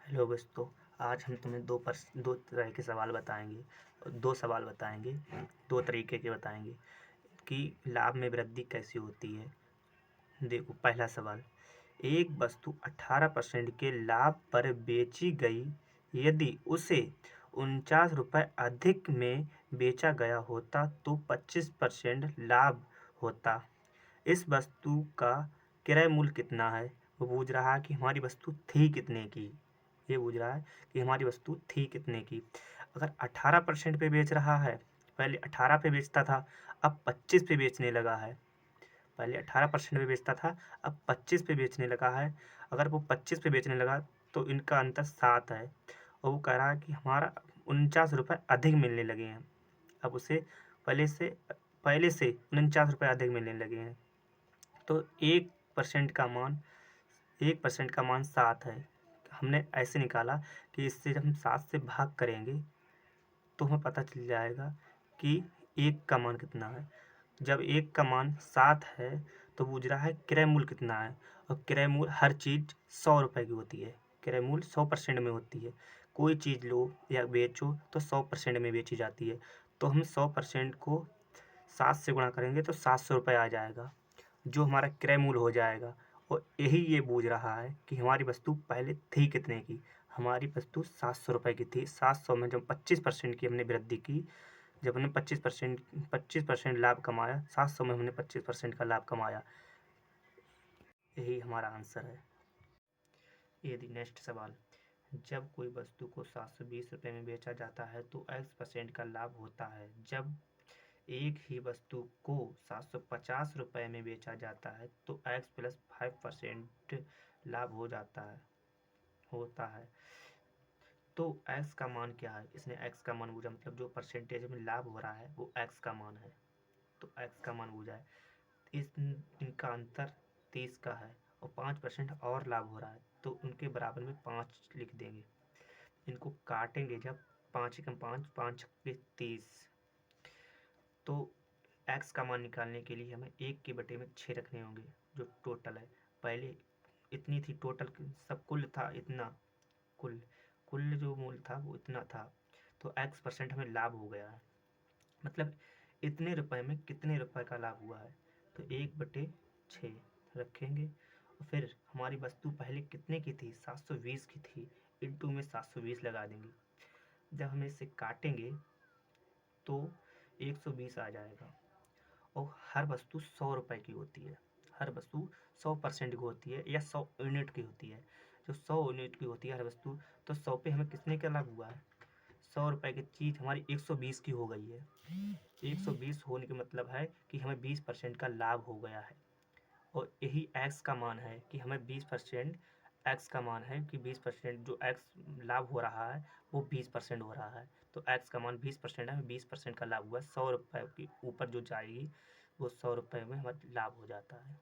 Hello दोस्तों, आज हम तुम्हें दो तरह के सवाल बताएंगे। दो सवाल बताएंगे, दो तरीके के बताएंगे कि लाभ में वृद्धि कैसी होती है। देखो, पहला सवाल, एक वस्तु 18% के लाभ पर बेची गई यदि उसे 49 रुपये अधिक में बेचा गया होता तो 25% लाभ होता। इस वस्तु का क्रय मूल्य कितना है। वो पूछ रहा है कि हमारी वस्तु थी कितने की। ये पूछ रहा है कि हमारी वस्तु थी कितने की। अगर 18% पे बेच रहा है, पहले 18 पे बेचता था, अब 25 पे बेचने लगा है। पहले 18% पे बेचता था, अब 25 पे बेचने लगा है। अगर वो 25 पे बेचने लगा तो इनका अंतर 7 है, और वो कह रहा है कि हमारा 49 रुपये अधिक मिलने लगे हैं। अब उसे पहले से पहले से 49 रुपये अधिक मिलने लगे हैं। तो 1% का मान 7 है। हमने ऐसे निकाला कि इससे जब हम 7 से भाग करेंगे तो हमें पता चल जाएगा कि 1 का मान कितना है। जब 1 का मान 7 है तो पूछ रहा है क्रय मूल्य कितना है, और क्रय मूल्य हर चीज़ 100 रुपये की होती है। क्रय मूल्य 100% में होती है। कोई चीज़ लो या बेचो तो 100% में बेची जाती है। तो हम 100% को 7 से गुणा करेंगे तो 700 रुपये आ जाएगा, जो हमारा क्रय मूल्य हो जाएगा। और यही ये बूझ रहा है कि हमारी वस्तु पहले थी कितने की। हमारी वस्तु 700 रुपये की थी। 700 में जब 25% की हमने वृद्धि की, जब हमने 25% लाभ कमाया, 700 में हमने 25% का लाभ कमाया। यही हमारा आंसर है। यदि नेक्स्ट सवाल, जब कोई वस्तु को 720 रुपये में बेचा जाता है तो x% का लाभ होता है। जब एक ही वस्तु को 750 रुपये में बेचा जाता है तो x + 5% लाभ होता है। तो x का मान क्या है। इसने x का मान पूछा, मतलब जो परसेंटेज में लाभ हो रहा है वो x का मान है। तो x का मान पूछा है। इनका अंतर 30 का है, और 5% और लाभ हो रहा है, तो उनके बराबर में 5 लिख देंगे। इनको काटेंगे जब, 5 एकम 5, 5 छक्के 30। तो x का मान निकालने के लिए हमें 1/6 रखने होंगे, जो टोटल है। पहले इतनी थी टोटल, सब कुल था इतना, कुल कुल जो मूल्य था वो इतना था। तो x% हमें लाभ हो गया है, मतलब इतने रुपए में कितने रुपए का लाभ हुआ है। तो 1/6 रखेंगे, और फिर हमारी वस्तु पहले कितने की थी, 720 की थी, इंटू में 720 लगा देंगे। जब हम इसे काटेंगे तो 120 आ जाएगा। और हर वस्तु 100 रुपये की होती है। हर वस्तु 100% की होती है, या 100 यूनिट की होती है। जो 100 यूनिट की होती है हर वस्तु, तो 100 पे हमें कितने का लाभ हुआ है। 100 रुपये की चीज़ हमारी 120 की हो गई है। 120 होने का मतलब है कि हमें 20% का लाभ हो गया है। और यही x का मान है कि हमें 20%, x का मान है कि 20% जो x लाभ हो रहा है वो 20% हो रहा है। तो x का मान 20% है, 20% का लाभ हुआ है। 100 रुपये के ऊपर जो जाएगी वो 100 रुपये में हमारा लाभ हो जाता है।